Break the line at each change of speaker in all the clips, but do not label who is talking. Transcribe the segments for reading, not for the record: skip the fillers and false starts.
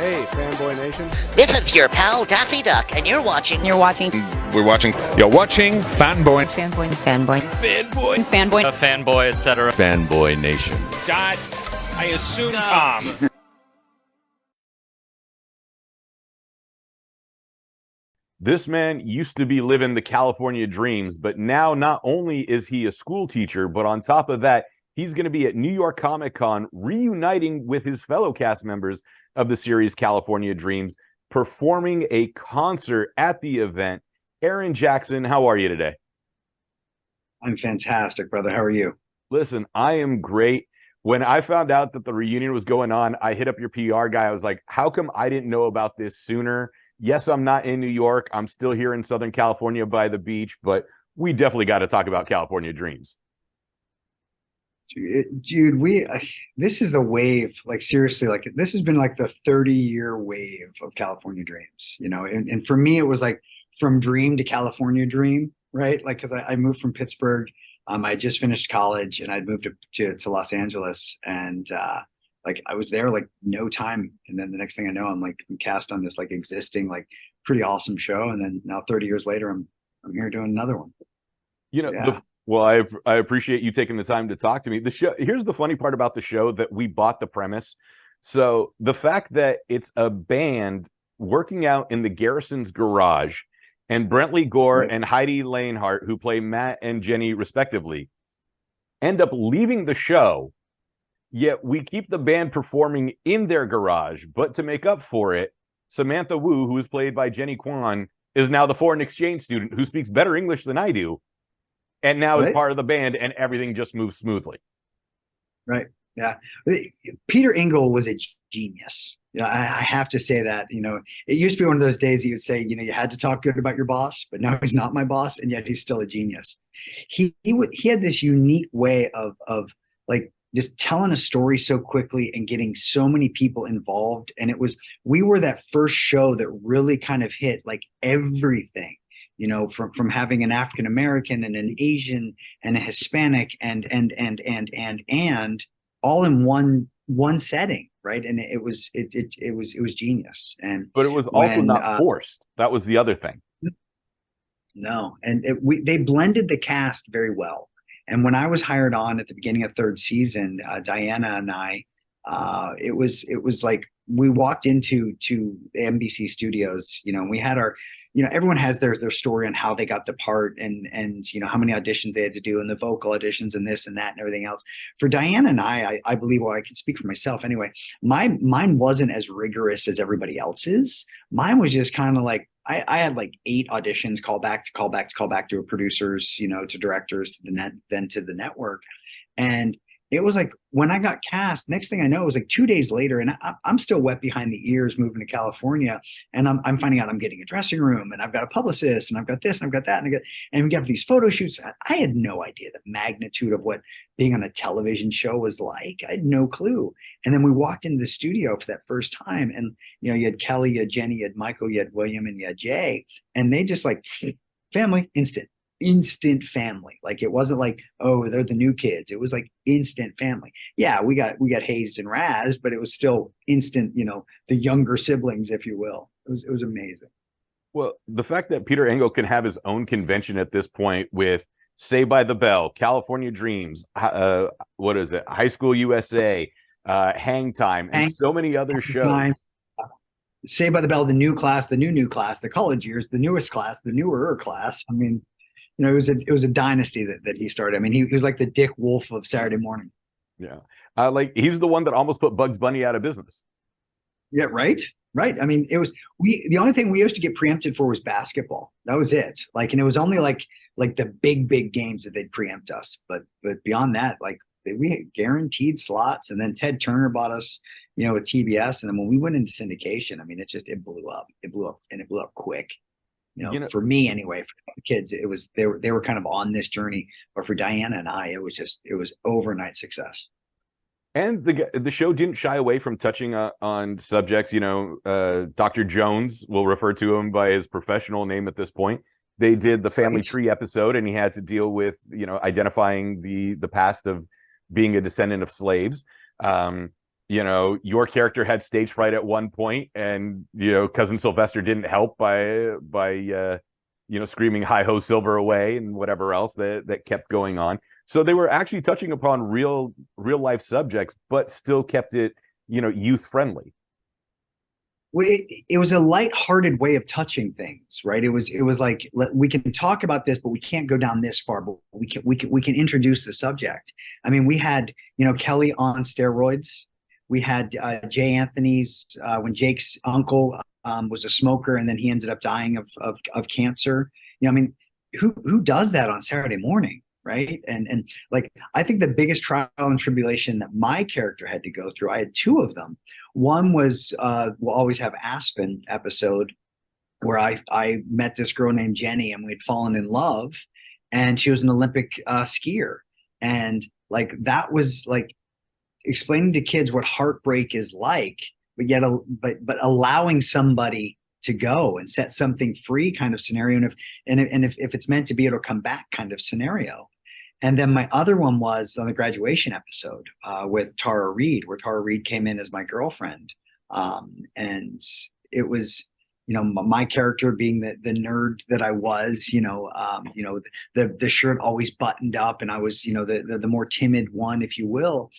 Hey, Fanboy Nation.
This is your pal Daffy Duck, and you're watching.
We're watching Fanboy.
Fanboy, etc.
Fanboy Nation.
Dot, I assume Tom.
This man used to be living the California dreams, but now not only is he a school teacher, but on top of that, he's going to be at New York Comic Con reuniting with his fellow cast members of the series California Dreams, performing a concert at the event. Aaron Jackson, how are you today?
I'm fantastic, brother. How are you?
Listen, I am great. When I found out that the reunion was going on, I hit up your PR guy. I was like, how come I didn't know about this sooner? Yes, I'm not in New York. I'm still here in Southern California by the beach, but we definitely got to talk about California Dreams.
Dude, this is a wave, like seriously, like this has been like the 30-year wave of California Dreams, you know, and for me, it was like from dream to California dream, right? Like, cause I moved from Pittsburgh. I just finished college and I'd moved to Los Angeles, and like I was there like no time. And then the next thing I know, I'm cast on this like existing, like pretty awesome show. And then now 30 years later, I'm here doing another one.
You know, yeah. Well, I appreciate you taking the time to talk to me. The show, here's the funny part about the show, that we bought the premise. So the fact that it's a band working out in the Garrison's garage, and Brentley Gore and Heidi Lanehart, who play Matt and Jenny respectively, end up leaving the show, yet we keep the band performing in their garage. But to make up for it, Samantha Wu, who is played by Jenny Kwan, is now the foreign exchange student who speaks better English than I do, and now is part of the band, and everything just moves smoothly.
Right. Yeah. Peter Engels was a genius. You know, I have to say that. You know, it used to be one of those days he would say, you know, you had to talk good about your boss, but now he's not my boss, and yet he's still a genius. He had this unique way of like just telling a story so quickly and getting so many people involved. And we were that first show that really kind of hit like everything. You know, from having an African American and an Asian and a Hispanic and all in one setting, right? And it was genius. But
it was also not forced. That was the other thing.
No, and they blended the cast very well. And when I was hired on at the beginning of third season, Diana and I, it was like we walked into NBC studios. You know, and we had our. You know, everyone has their story on how they got the part and you know how many auditions they had to do and the vocal auditions and this and that and everything else. For Diana and I believe, well, I can speak for myself anyway. Mine wasn't as rigorous as everybody else's. Mine was just kind of like I had like 8 auditions, call back to producers, you know, to directors, to then to the network, and it was like when I got cast, next thing I know, it was like 2 days later, and I'm still wet behind the ears moving to California, and I'm finding out I'm getting a dressing room, and I've got a publicist, and I've got this, and I've got that, and we got these photo shoots. I had no idea the magnitude of what being on a television show was like. I had no clue. And then we walked into the studio for that first time, and you know, you had Kelly, you had Jenny, you had Michael, you had William, and you had Jay, and they just like family, instant family. Like it wasn't like, oh, they're the new kids. It was like instant family. Yeah, we got hazed and razzed, but it was still instant, you know, the younger siblings, if you will. It was amazing.
Well, the fact that Peter Engels can have his own convention at this point with Saved by the Bell, California Dreams, what is it? High School USA, Hang Time, and so many other shows.
Saved by the Bell, the new class, the new class, the college years, the newest class, the newer class. I mean, you know, it was a dynasty that he started. I mean, he was like the Dick Wolf of Saturday morning.
Yeah. Like he's the one that almost put Bugs Bunny out of business.
Yeah. Right. I mean, the only thing we used to get preempted for was basketball. That was it. Like, and it was only like the big games that they'd preempt us. But beyond that, like we had guaranteed slots. And then Ted Turner bought us, you know, with TBS. And then when we went into syndication, I mean, it blew up. It blew up quick. You know, for me anyway, for the kids, they were kind of on this journey, but for Diana and I, it was overnight success.
And the show didn't shy away from touching on subjects. You know, Dr. Jones, we'll refer to him by his professional name at this point. They did the family tree episode, and he had to deal with, you know, identifying the past of being a descendant of slaves. you know, your character had stage fright at one point, and you know, cousin Sylvester didn't help by you know, screaming "Hi ho, Silver away" and whatever else that kept going on. So they were actually touching upon real life subjects, but still kept it, you know, youth friendly.
It was a lighthearted way of touching things, right? It was like, we can talk about this, but we can't go down this far. But we can introduce the subject. I mean, we had, you know, Kelly on steroids. We had Jay Anthony's when Jake's uncle was a smoker, and then he ended up dying of cancer. You know, I mean, who does that on Saturday morning, right? And like, I think the biggest trial and tribulation that my character had to go through, I had two of them. One was We'll Always Have Aspen episode, where I met this girl named Jenny, and we'd fallen in love, and she was an Olympic skier. And like, that was like explaining to kids what heartbreak is like, but yet but allowing somebody to go and set something free kind of scenario. And if it's meant to be, it'll come back kind of scenario. And then my other one was on the graduation episode with Tara Reid, where Tara Reid came in as my girlfriend. And it was, you know, my character being the nerd that I was, you know, the shirt always buttoned up, and I was, you know, the more timid one, if you will.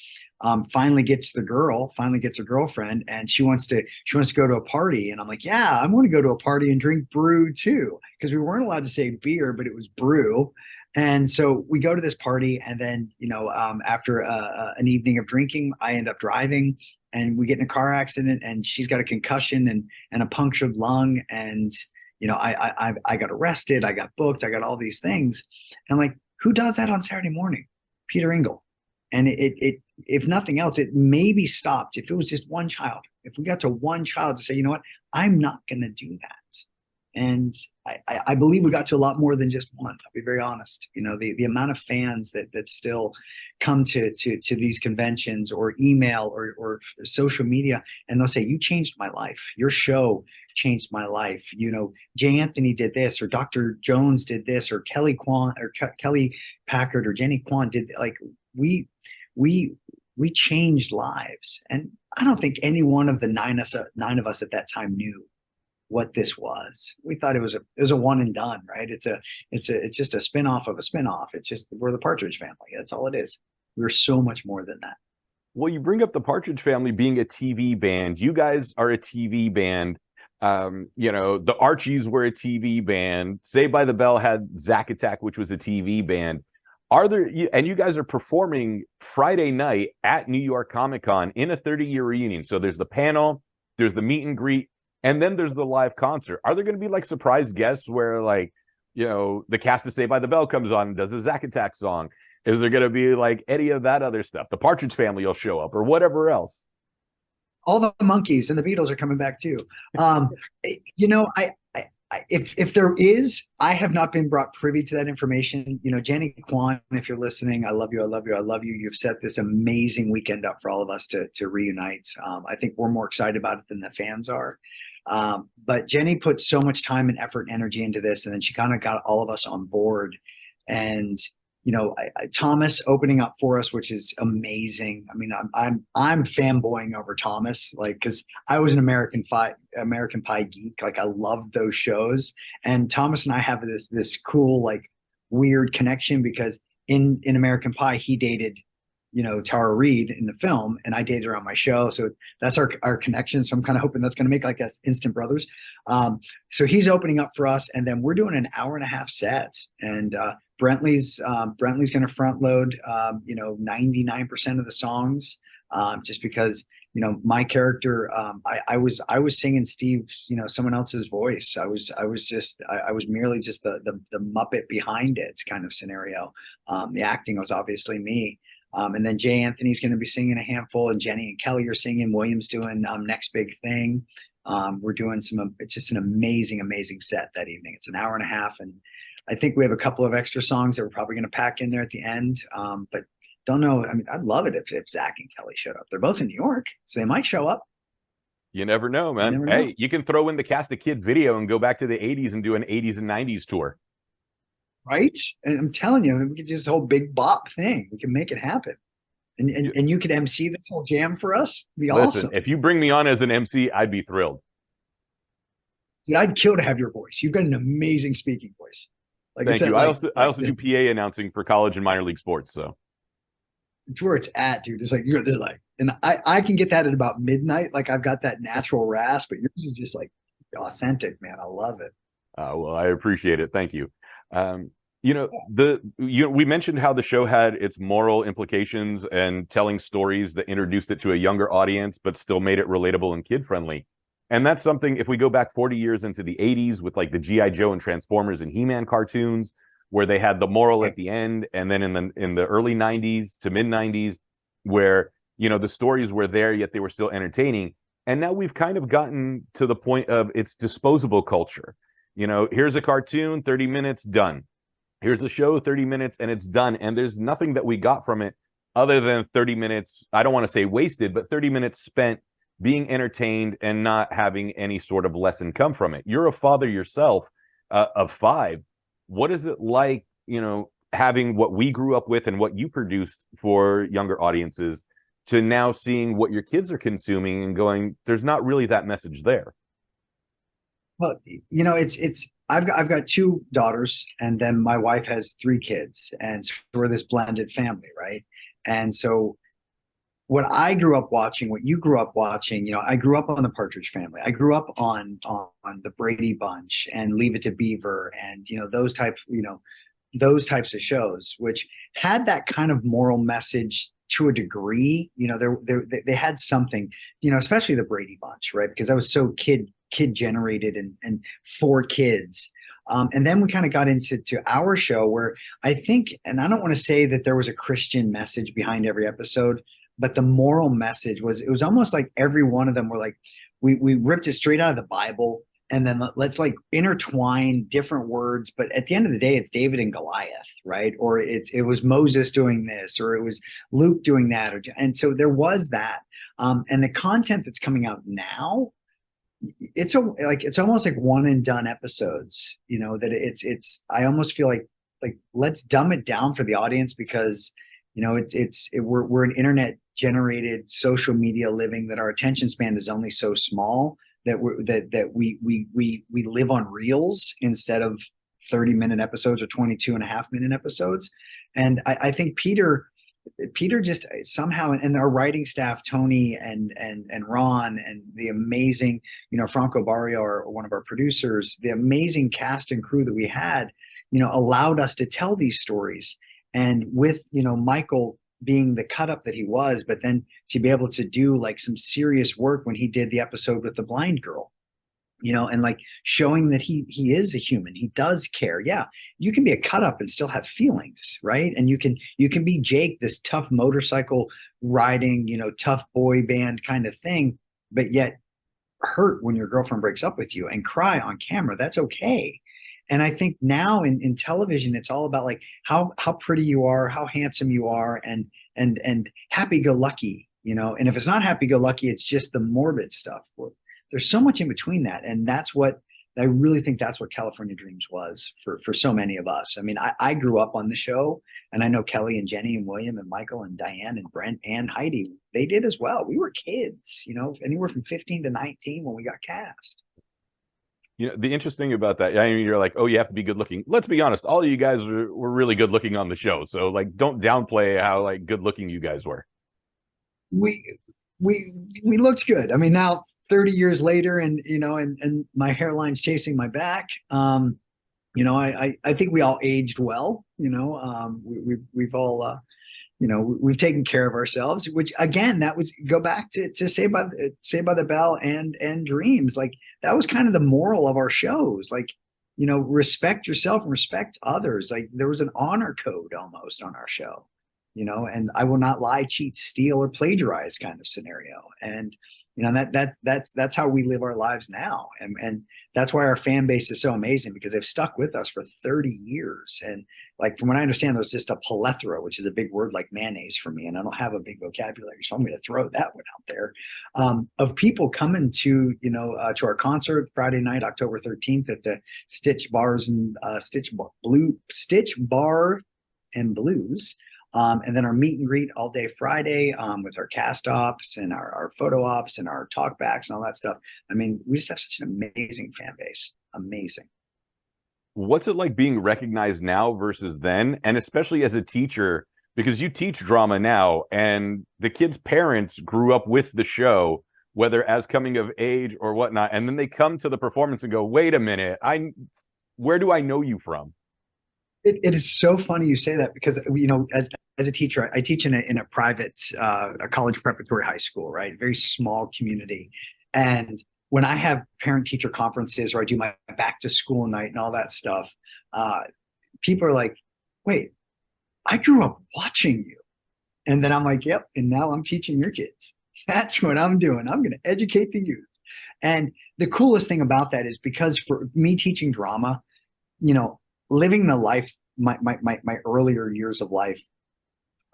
Finally gets a girlfriend, and she wants to go to a party. And I'm like, yeah, I want to go to a party and drink brew too, because we weren't allowed to say beer, but it was brew. And so we go to this party, and then, you know, after an evening of drinking, I end up driving, and we get in a car accident, and she's got a concussion and a punctured lung. And, you know, I got arrested, I got booked, I got all these things. And like, who does that on Saturday morning? Peter Engels. And it if nothing else, it maybe stopped. If it was just one child, if we got to one child to say, you know what, I'm not going to do that. And I believe we got to a lot more than just one. I'll be very honest. You know, the amount of fans that still come to these conventions or email or social media, and they'll say, you changed my life. Your show changed my life. You know, Jay Anthony did this, or Dr. Jones did this, or Kelly Packard or Jenny Kwan did, like, we changed lives. And I don't think any one of the nine of us at that time knew what this was. We thought it was a one and done, right? It's just a spin-off of a spin-off. It's just, we're the Partridge Family. That's all it is. We're so much more than that.
Well, you bring up the Partridge Family being a TV band. You guys are a TV band. You know, the Archies were a TV band. Saved by the Bell had Zack Attack, which was a TV band. And you guys are performing Friday night at New York Comic Con in a 30-year reunion. So there's the panel, there's the meet and greet, and then there's the live concert. Are there going to be like surprise guests where, like, you know, the cast of Saved by the Bell comes on and does the Zack Attack song? Is there going to be like any of that other stuff? The Partridge Family will show up, or whatever else.
All the Monkees and the Beatles are coming back too. You know, if there is, I have not been brought privy to that information. You know, Jenny Kwan, if you're listening, I love you, I love you, I love you. You've set this amazing weekend up for all of us to reunite. I think we're more excited about it than the fans are. But Jenny put so much time and effort and energy into this, and then she kind of got all of us on board. And, you know, Thomas opening up for us, which is amazing. I mean, I'm fanboying over Thomas, like, because I was an American Pie geek. Like, I loved those shows, and Thomas and I have this cool, like, weird connection, because in American Pie he dated, you know, Tara Reid in the film, and I dated her on my show. So that's our connection. So I'm kind of hoping that's going to make like us instant brothers. So he's opening up for us, and then we're doing an 1.5-hour set, and Brentley's going to front load, you know, 99% of the songs, just because, you know, my character, I was singing Steve's, you know, someone else's voice. I was merely just the Muppet behind it kind of scenario. The acting was obviously me. And then Jay Anthony's going to be singing a handful, and Jenny and Kelly are singing. William's doing Next Big Thing. We're doing it's just an amazing set that evening. It's an 1.5 hours, and I think we have a couple of extra songs that we're probably going to pack in there at the end. But don't know. I mean, I'd love it if Zack and Kelly showed up. They're both in New York, so they might show up.
You never know, man. Never know. Hey, you can throw in the Cast a Kid video and go back to the 80s and do an 80s and 90s tour.
Right? And I'm telling you, we could do this whole big bop thing. We can make it happen. And you could MC this whole jam for us. It'd be
Listen,
awesome.
if you bring me on as an MC, I'd be thrilled.
Dude, I'd kill to have your voice. You've got an amazing speaking voice. Like
Thank you.
like,
I also do PA announcing for college and minor league sports. So
it's where it's at, dude. It's like they're like, and I can get that at about midnight. Like I've got that natural rasp, but yours is just like authentic, man. I love it.
well, I appreciate it. Thank you. We mentioned how the show had its moral implications and telling stories that introduced it to a younger audience, but still made it relatable and kid friendly. And that's something, if we go back 40 years into the 80s with like the G.I. Joe and Transformers and He-Man cartoons, where they had the moral at the end, and then in the early 90s to mid 90s, where, the stories were there, yet they were still entertaining. And now we've kind of gotten to the point of it's disposable culture. Here's a cartoon, 30 minutes, done. Here's a show, 30 minutes, and it's done. And there's nothing that we got from it other than 30 minutes, I don't want to say wasted, but 30 minutes spent being entertained and not having any sort of lesson come from it. You're a father yourself of 5. What is it like, having what we grew up with and what you produced for younger audiences to now seeing what your kids are consuming and going, there's not really that message there?
Well, I've got 2 daughters, and then my wife has 3 kids, and so we're this blended family, right? And so what I grew up watching, what you grew up watching, I grew up on the Partridge Family. I grew up on the Brady Bunch and Leave It to Beaver, and those types of shows, which had that kind of moral message to a degree. They had something, especially the Brady Bunch, right? Because that was so kid generated and for kids. And then we kind of got into our show where I think, and I don't want to say that there was a Christian message behind every episode, but the moral message was, it was almost like every one of them were like, we ripped it straight out of the Bible, and then let's like intertwine different words. But at the end of the day, it's David and Goliath, right? Or it was Moses doing this, or it was Luke doing that. And so there was that. And the content that's coming out now, it's almost like one and done episodes, that I almost feel like let's dumb it down for the audience, because we're an internet generated social media living, that our attention span is only so small that we live on reels instead of 30-minute episodes or 22.5-minute episodes. And I think Peter just somehow, and our writing staff, Tony and Ron, and the amazing, Franco Barrio, or one of our producers, the amazing cast and crew that we had, allowed us to tell these stories. And with, Michael being the cut up that he was, but then to be able to do like some serious work when he did the episode with the blind girl, and like showing that he is a human, he does care. Yeah, you can be a cut up and still have feelings, right? And you can be Jake, this tough motorcycle riding, tough boy band kind of thing, but yet hurt when your girlfriend breaks up with you and cry on camera. That's okay. And I think now in television, it's all about like how pretty you are, how handsome you are, and happy-go-lucky, And if it's not happy-go-lucky, it's just the morbid stuff. There's so much in between that, and that's what I really think. That's what California Dreams was for so many of us. I mean, I grew up on the show, and I know Kelly and Jenny and William and Michael and Diane and Brent and Heidi, they did as well. We were kids, anywhere from 15 to 19 when we got cast.
The interesting about that, I mean, you're like, oh, you have to be good looking. Let's be honest, all of you guys were really good looking on the show. So like, don't downplay how like good looking you guys were.
We looked good. I mean, now 30 years later, and and my hairline's chasing my back. I think we all aged well. We've all we've taken care of ourselves, which again, that was go back to Saved by the Bell and Dreams. Like that was kind of the moral of our shows. Like, respect yourself and respect others. Like there was an honor code almost on our show, and I will not lie, cheat, steal, or plagiarize kind of scenario. And that's how we live our lives now. And that's why our fan base is so amazing, because they've stuck with us for 30 years. And like, from what I understand, there's just a plethora, which is a big word like mayonnaise for me. And I don't have a big vocabulary, so I'm going to throw that one out there, of people coming to our concert Friday night, October 13th at the Stitch Bar and Blues And then our meet and greet all day Friday with our cast ops and our photo ops and our talkbacks and all that stuff. I mean, we just have such an amazing fan base. Amazing.
What's it like being recognized now versus then? And especially as a teacher, because you teach drama now and the kids' parents grew up with the show, whether as coming of age or whatnot. And then they come to the performance and go, wait a minute, where do I know you from?
It is so funny you say that because, you know, as a teacher, I teach in a private, a college preparatory high school, right? Very small community. And when I have parent teacher conferences or I do my back to school night and all that stuff, people are like, wait, I grew up watching you. And then I'm like, yep. And now I'm teaching your kids. That's what I'm doing. I'm going to educate the youth. And the coolest thing about that is because for me teaching drama, you know, living the life, my earlier years of life,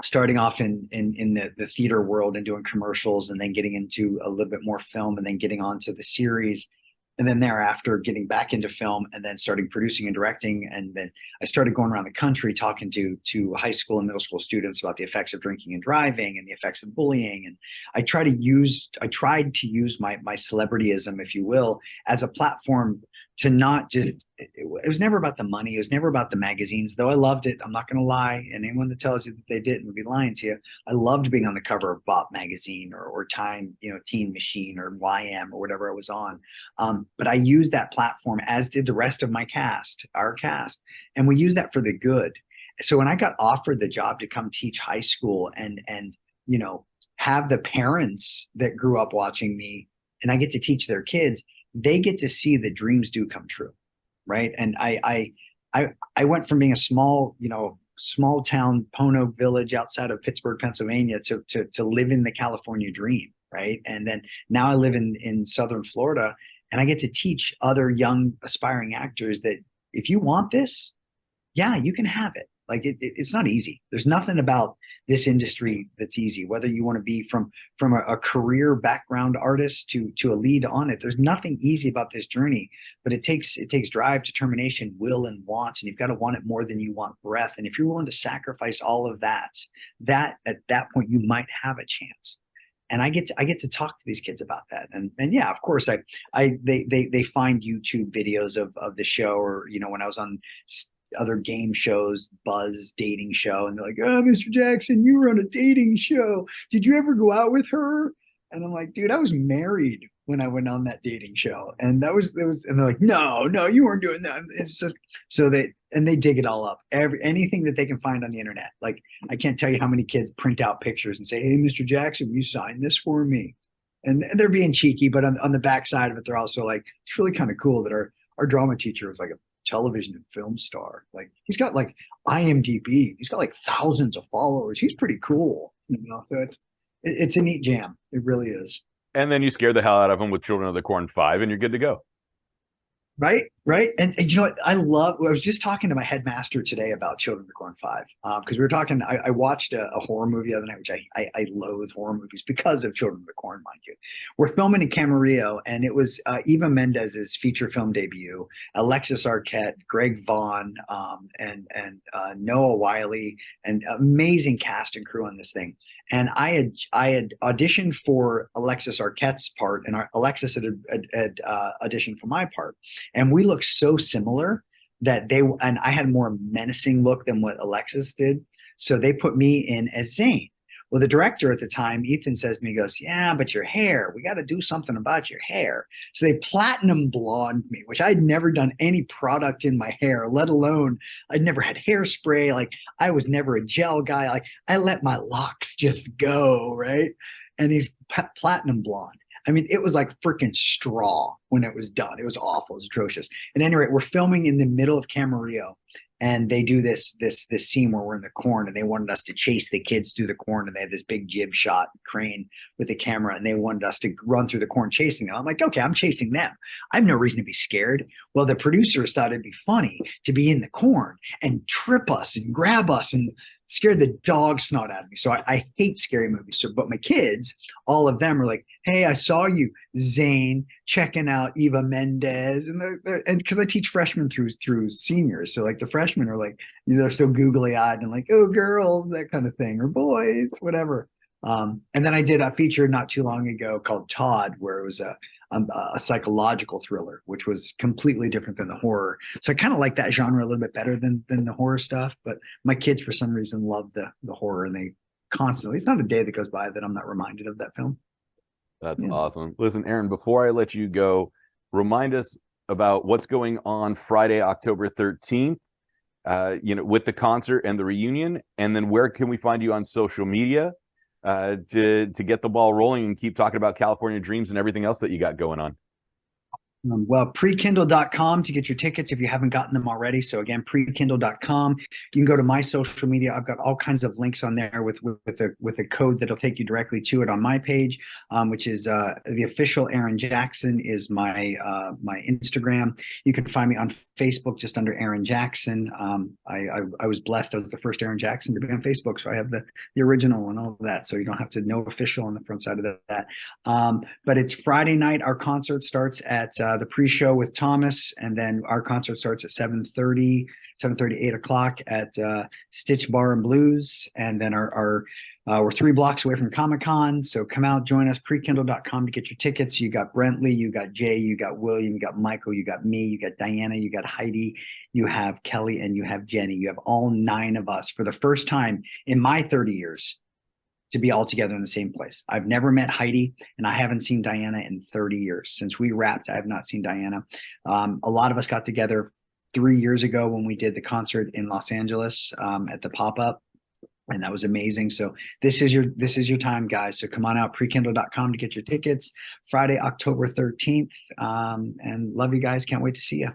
starting off in the theater world and doing commercials and then getting into a little bit more film and then getting onto the series. And then thereafter getting back into film and then starting producing and directing. And then I started going around the country talking to high school and middle school students about the effects of drinking and driving and the effects of bullying. And I tried to use my celebrityism, if you will, as a platform to not just, it was never about the money. It was never about the magazines, though I loved it. I'm not going to lie. And anyone that tells you that they didn't would be lying to you. I loved being on the cover of Bop magazine or Time, you know, Teen Machine or YM or whatever I was on. But I used that platform, as did the rest of my cast, our cast. And we used that for the good. So when I got offered the job to come teach high school and you know, have the parents that grew up watching me and I get to teach their kids, they get to see the dreams do come true, right? And I went from being a small town Pono village outside of Pittsburgh, Pennsylvania, to live in the California dream, right? And then now I live in Southern Florida, and I get to teach other young aspiring actors that if you want this, yeah, you can have it. Like it's not easy. There's nothing about this industry that's easy. Whether you want to be from a career background artist to a lead on it, there's nothing easy about this journey. But it takes drive, determination, will, and want, and you've got to want it more than you want breath. And if you're willing to sacrifice all of that at that point you might have a chance. And I get to talk to these kids about that. And yeah, of course, they find YouTube videos of the show, or you know, when I was on other game shows, Buzz dating show, and they're like, oh, Mr. Jackson, you were on a dating show. Did you ever go out with her? And I'm like, dude, I was married when I went on that dating show. And that was, and they're like, no, you weren't doing that. It's just, so they dig it all up. Anything that they can find on the internet. Like, I can't tell you how many kids print out pictures and say, hey, Mr. Jackson, will you sign this for me? And they're being cheeky, but on the backside of it, they're also like, it's really kind of cool that our drama teacher was like a television and film star. Like, he's got like IMDb, he's got like thousands of followers. He's pretty cool, you know. So it's a neat jam. It really is. And
then you scare the hell out of them with Children of the Corn 5 and you're good to go.
Right. And you know what? I was just talking to my headmaster today about Children of the Corn 5 because we were talking. I watched a horror movie the other night, which I loathe horror movies because of Children of the Corn, mind you. We're filming in Camarillo, and it was Eva Mendes's feature film debut, Alexis Arquette, Greg Vaughn, and Noah Wiley, and amazing cast and crew on this thing. And I had auditioned for Alexis Arquette's part, and Alexis had auditioned for my part. And we looked so similar that I had a more menacing look than what Alexis did. So they put me in as Zane. Well, the director at the time, Ethan, says to me, he goes, yeah, but your hair, we got to do something about your hair. So they platinum blonde me, which I'd never done any product in my hair, let alone I'd never had hairspray. Like, I was never a gel guy. Like, I let my locks just go, right? And he's platinum blonde. I mean, it was like freaking straw when it was done. It was awful. It was atrocious. At any rate, we're filming in the middle of Camarillo, and they do this scene where we're in the corn, and they wanted us to chase the kids through the corn, and they had this big jib shot crane with the camera, and they wanted us to run through the corn chasing them. I'm like, okay, I'm chasing them. I have no reason to be scared. Well, the producers thought it'd be funny to be in the corn and trip us and grab us and scared the dog snot out of me. So I hate scary movies. So, but my kids, all of them are like, hey, I saw you, Zane, checking out Eva Mendes. And because I teach freshmen through seniors. So like the freshmen are like, they're still googly eyed and like, oh, girls, that kind of thing, or boys, whatever. And then I did a feature not too long ago called Todd, where it was a psychological thriller, which was completely different than the horror. So I kind of like that genre a little bit better than the horror stuff. But my kids, for some reason, love the horror, and they constantly. It's not a day that goes by that I'm not reminded of that film.
That's awesome. Listen, Aaron, before I let you go, remind us about what's going on Friday, October 13th. With the concert and the reunion, and then where can we find you on social media to get the ball rolling and keep talking about California Dreams and everything else that you got going on?
Well, prekindle.com to get your tickets if you haven't gotten them already. So again, prekindle.com. You can go to my social media. I've got all kinds of links on there with a code that'll take you directly to it on my page, which is the official Aaron Jackson is my my Instagram. You can find me on Facebook just under Aaron Jackson. I was blessed. I was the first Aaron Jackson to be on Facebook, so I have the original and all of that. So you don't have to know official on the front side of that. But it's Friday night. Our concert starts at the pre-show with Thomas, and then our concert starts at 7:30, 8 o'clock at Stitch Bar and Blues. And then we're 3 blocks away from Comic-Con. So come out, join us, prekindle.com to get your tickets. You got Brentley, you got Jay, you got William, you got Michael, you got me, you got Diana, you got Heidi, you have Kelly, and you have Jenny. You have all 9 of us for the first time in my 30 years to be all together in the same place. I've never met Heidi, and I haven't seen Diana in 30 years. Since we wrapped, I have not seen Diana. A lot of us got together 3 years ago when we did the concert in Los Angeles at the pop-up, and that was amazing. So this is your time, guys. So come on out, prekindle.com to get your tickets. Friday, October 13th. And love you guys. Can't wait to see you.